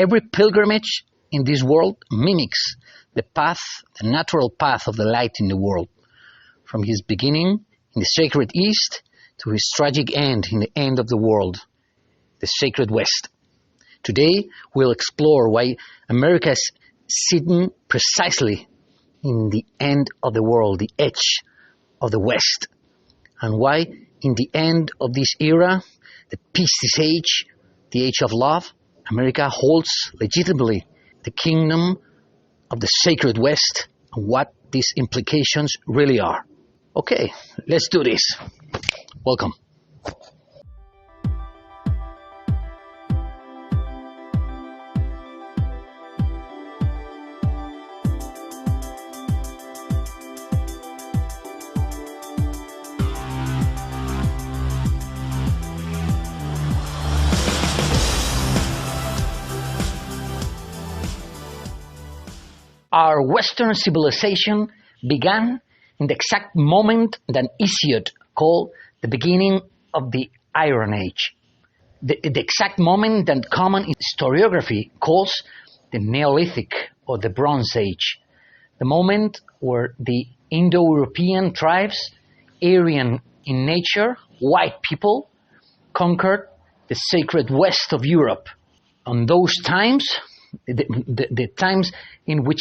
Every pilgrimage in this world mimics the natural path of the light in the world, from his beginning in the sacred East to his tragic end in the end of the world, the sacred West. Today, we'll explore why America is sitting precisely in the end of the world, the edge of the West, and why in the end of this era, the peace age, the age of love, America holds legitimately the kingdom of the sacred West, and what these implications really are. Okay, let's do this. Welcome. Our Western civilization began in the exact moment that Hesiod called the beginning of the Iron Age. The exact moment that common historiography calls the Neolithic or the Bronze Age. The moment where the Indo-European tribes, Aryan in nature, white people, conquered the sacred west of Europe. On those times, the times in which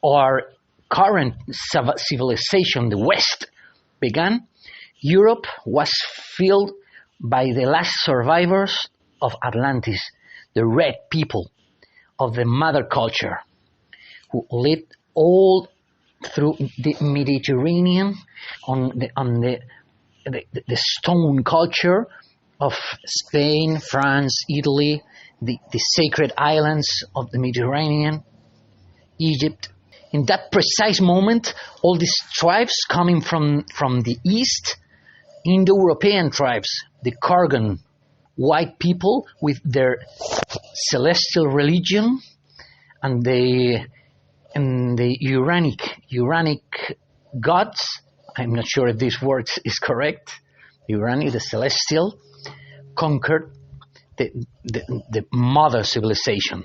our current civilization, the West, began, Europe was filled by the last survivors of Atlantis, the red people of the mother culture, who lived all through the Mediterranean on the stone culture of Spain, France, Italy, the sacred islands of the Mediterranean, Egypt. In that precise moment, all these tribes coming from the east, Indo-European tribes, the Kurgan, white people with their celestial religion, and the Uranic gods, I'm not sure if this word is correct, Uranic, the celestial, conquered the mother civilization,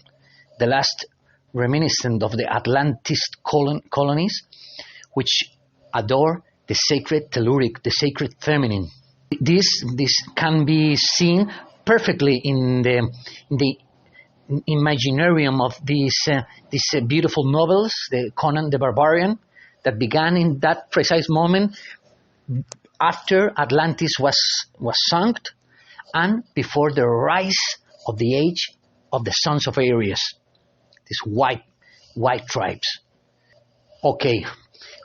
the last reminiscent of the Atlantis colonies, which adore the sacred telluric, the sacred feminine. This can be seen perfectly in the imaginarium of these beautiful novels, the Conan the Barbarian, that began in that precise moment after Atlantis was sunk, and before the rise of the age of the sons of Aries, these white tribes. Okay,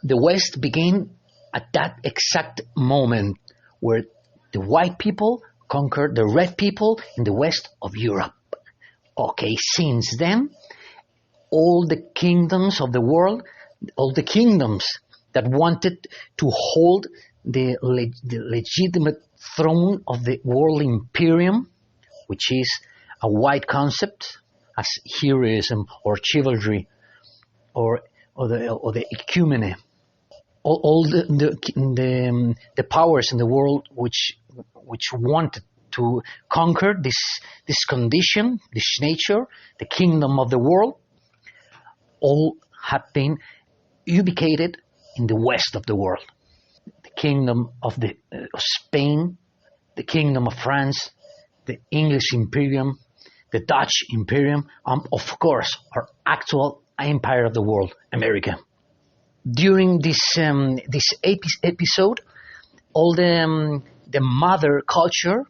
the West began at that exact moment where the white people conquered the red people in the west of Europe. Okay, since then, all the kingdoms of the world, all the kingdoms that wanted to hold the legitimate throne of the world imperium, which is a white concept, as heroism or chivalry or the ecumene. All the powers in the world which wanted to conquer this condition, this nature, the kingdom of the world, all have been ubicated in the west of the world. The kingdom of Spain, the kingdom of France, the English Imperium, the Dutch Imperium, and of course our actual empire of the world, America. During this episode, all the mother culture,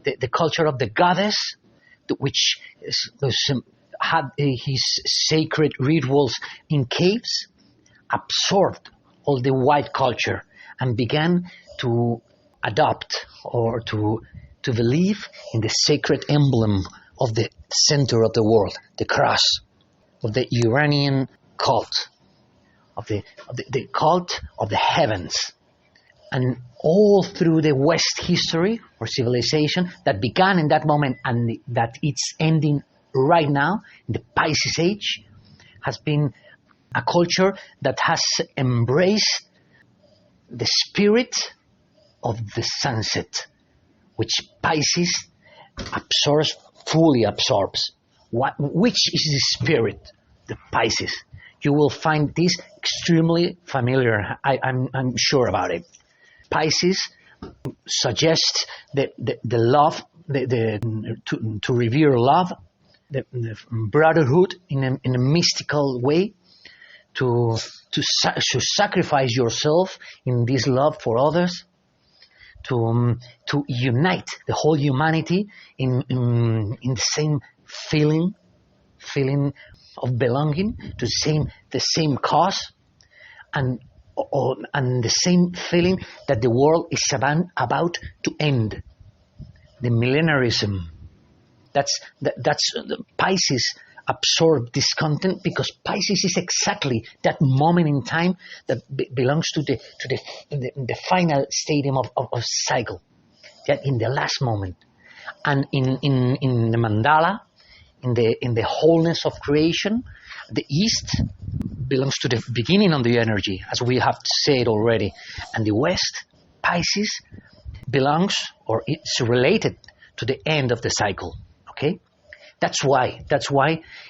the culture of the goddess, which had his sacred rituals in caves, absorbed all the white culture and began to adopt or to believe in the sacred emblem of the center of the world, the cross, of the Uranian cult, of the cult of the heavens. And all through the West history or civilization that began in that moment and that it's ending right now, in the Pisces Age, has been a culture that has embraced the spirit of the sunset, which Pisces fully absorbs. Which is the spirit? The Pisces. You will find this extremely familiar. I'm sure about it. Pisces suggests the love, to revere love, the brotherhood in a mystical way, to sacrifice yourself in this love for others, to unite the whole humanity in the same feeling of belonging to the same cause, and the same feeling that the world is about to end, the millenarism. That's Pisces absorb this content, because Pisces is exactly that moment in time that belongs to the final stadium of cycle, that in the last moment, and in the mandala, in the wholeness of creation, the East belongs to the beginning of the energy, as we have said already, and the West, Pisces, belongs, or it's related to the end of the cycle. Okay. That's why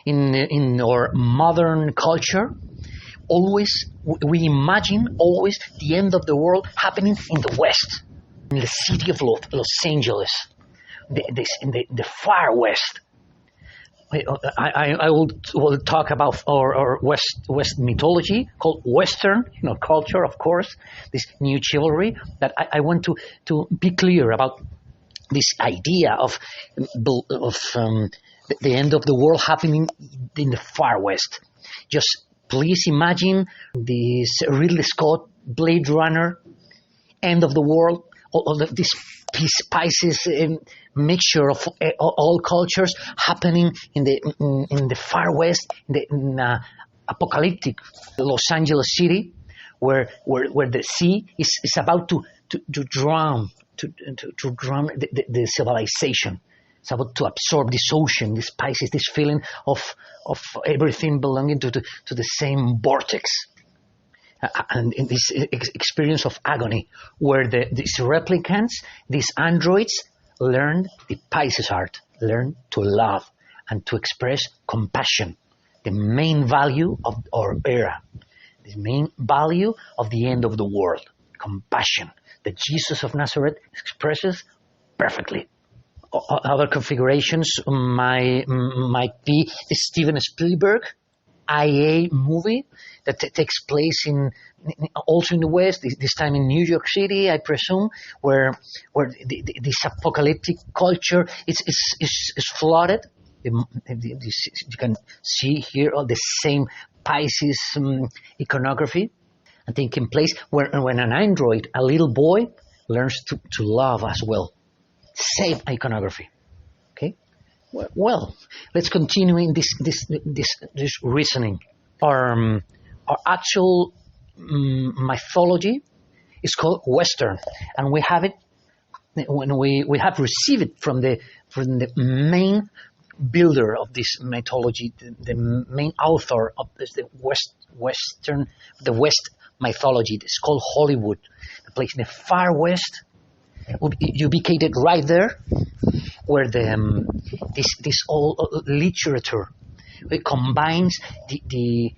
in our modern culture, always we imagine always the end of the world happening in the West, in the city of Los Angeles, in the far West. I will talk about our West mythology, called Western culture, of course, this new chivalry. That I want to be clear about this idea of the end of the world happening in the far West. Just please imagine this Ridley Scott Blade Runner, end of the world, all of this Pisces mixture of all cultures happening in the far West, in apocalyptic Los Angeles city, where the sea is about to drown the civilization. It's about to absorb this ocean, this Pisces, this feeling of everything belonging to the same vortex, and in this experience of agony, where these replicants, these androids, learn the Pisces art, learn to love and to express compassion, the main value of our era, the main value of the end of the world, compassion, that Jesus of Nazareth expresses perfectly. Other configurations might be the Steven Spielberg IA movie that takes place also in the West, this time in New York City, I presume, where this apocalyptic culture is flooded. You can see here all the same Pisces iconography taking place, when an android, a little boy, learns to love as well. Same iconography. Okay. Well, let's continue in this reasoning. Our actual mythology is called Western, and we have it when we have received it from the main builder of this mythology, the main author of the West mythology. It's called Hollywood, the place in the far West, ubicated right there, where this old literature, it combines the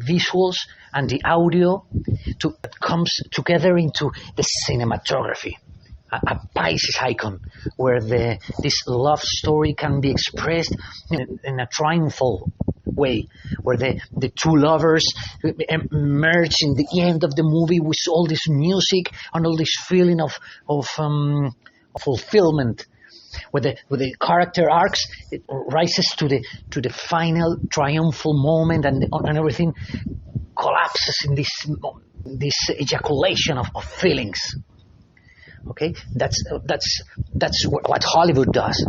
visuals and the audio comes together into the cinematography, a Pisces icon, where this love story can be expressed in a triumphal way, where the two lovers emerge in the end of the movie with all this music and all this feeling of fulfillment, where the character arcs, it rises to the final triumphal moment, and everything collapses in this ejaculation of feelings. Okay, that's what Hollywood does.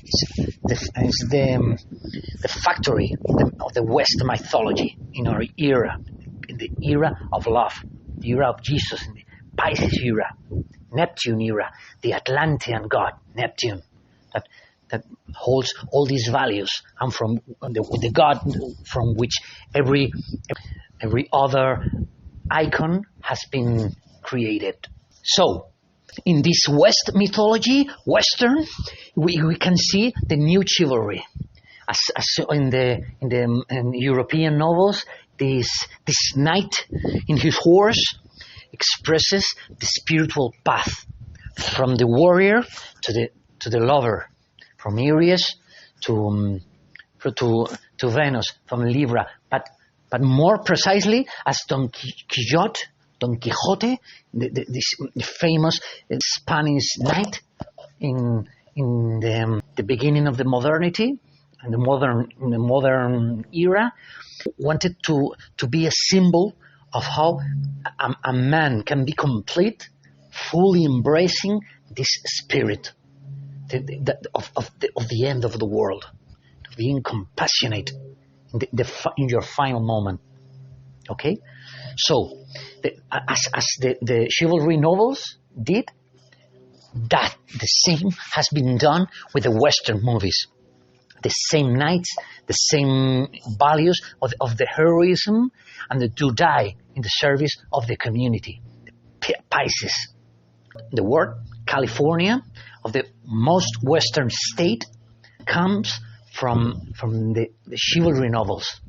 It's the factory of the West mythology in our era, in the era of love, the era of Jesus, in the Pisces era, Neptune era, the Atlantean god Neptune, that holds all these values, and from the god from which every other icon has been created. So, in this West mythology, Western, we can see the new chivalry, as in European novels, this knight in his horse expresses the spiritual path from the warrior to the lover, from Aries to to Venus, from Libra, but more precisely as Don Quixote, this famous Spanish knight in the beginning of the modernity and the modern era, wanted to be a symbol of how a man can be complete, fully embracing this spirit of the end of the world, of being compassionate in your final moment. Okay, so as the chivalry novels did, that the same has been done with the Western movies. The same knights, the same values of the heroism and the to die in the service of the community. Pisces. The word California, of the most Western state, comes from the chivalry novels.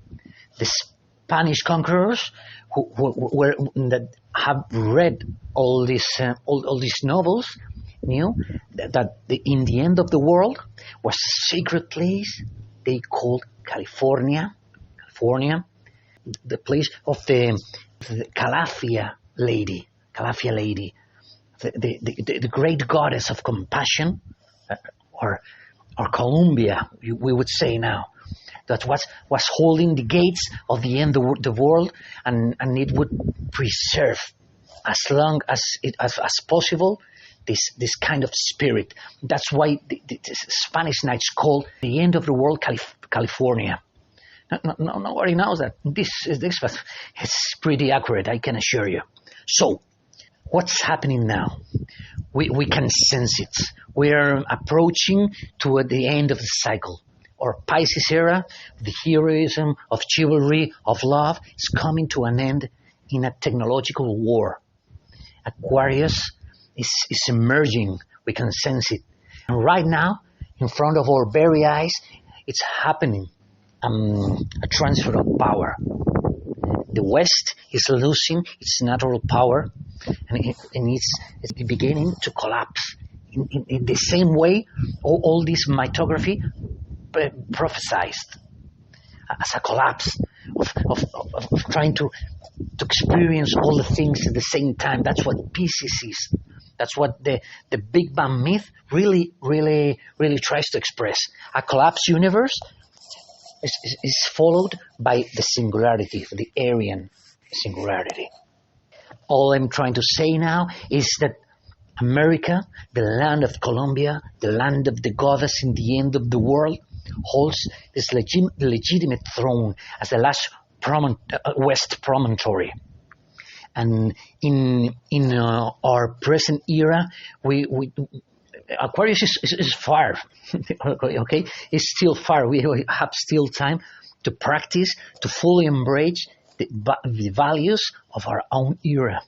The Spanish conquerors that have read all these novels knew that in the end of the world was a sacred place they called California, the place of the Calafia lady, the great goddess of compassion, or Columbia, we would say now, that was holding the gates of the end of the world, and it would preserve as long as possible this kind of spirit. That's why the Spanish knights call the end of the world California. Nobody knows that this, but it's pretty accurate, I can assure you. So, what's happening now? We can sense it. We are approaching toward the end of the cycle. Our Pisces era, the heroism of chivalry, of love, is coming to an end in a technological war. Aquarius is emerging. We can sense it. And right now, in front of our very eyes, it's happening. A transfer of power. The West is losing its natural power, and it's beginning to collapse. In the same way, all this mythography prophesied as a collapse of trying to experience all the things at the same time. That's what Pisces is. That's what the Big Bang myth really tries to express. A collapsed universe is followed by the singularity, the Aryan singularity. All I'm trying to say now is that America, the land of Columbia, the land of the goddess in the end of the world, holds this legitimate throne as the last West promontory. And in our present era, we Aquarius is far, okay? It's still far. We have still time to practice, to fully embrace the values of our own era,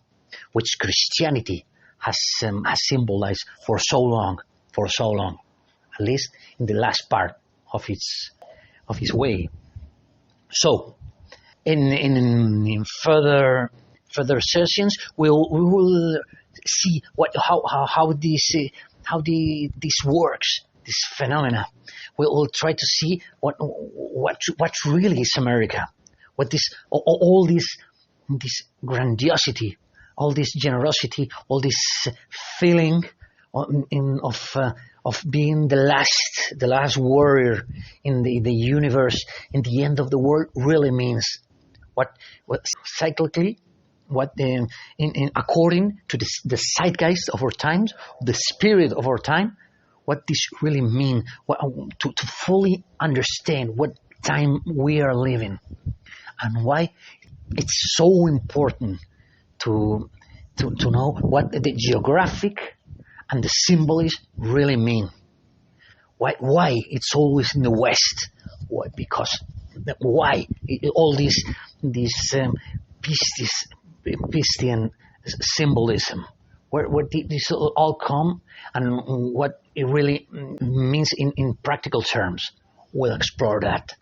which Christianity has symbolized for so long, at least in the last part of its way. So, in further sessions, we will see how this works, this phenomena. We'll try to see what really is America, what all this grandiosity, all this generosity, all this feeling of being the last warrior in the universe, in the end of the world, really means. What cyclically, according to the zeitgeist of our times, the spirit of our time, what this really means, to fully understand what time we are living, and why it's so important to know what the geographic and the symbolism really mean. Why it's always in the West? Why? Because why all these Piscean symbolism? Where did this all come, and what it really means in practical terms? we'll explore that.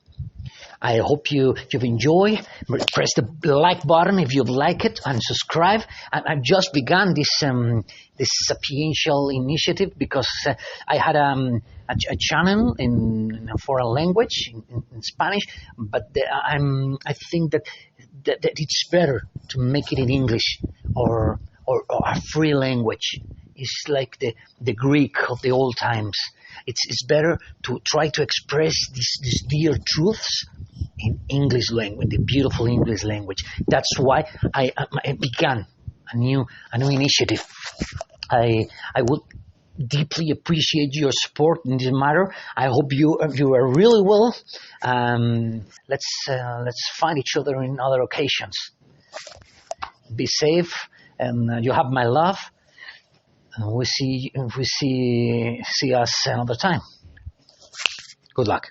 I hope you've enjoyed. Press the like button if you like it and subscribe. I've just begun this sapiential initiative because I had a channel in a foreign language in Spanish, but I think that it's better to make it in English or a free language. It's like the Greek of the old times. It's better to try to express these dear truths in English language, the beautiful English language. That's why I began a new initiative. I would deeply appreciate your support in this matter. I hope you are really well. Let's find each other in other occasions. Be safe, and you have my love. We see us another time. Good luck.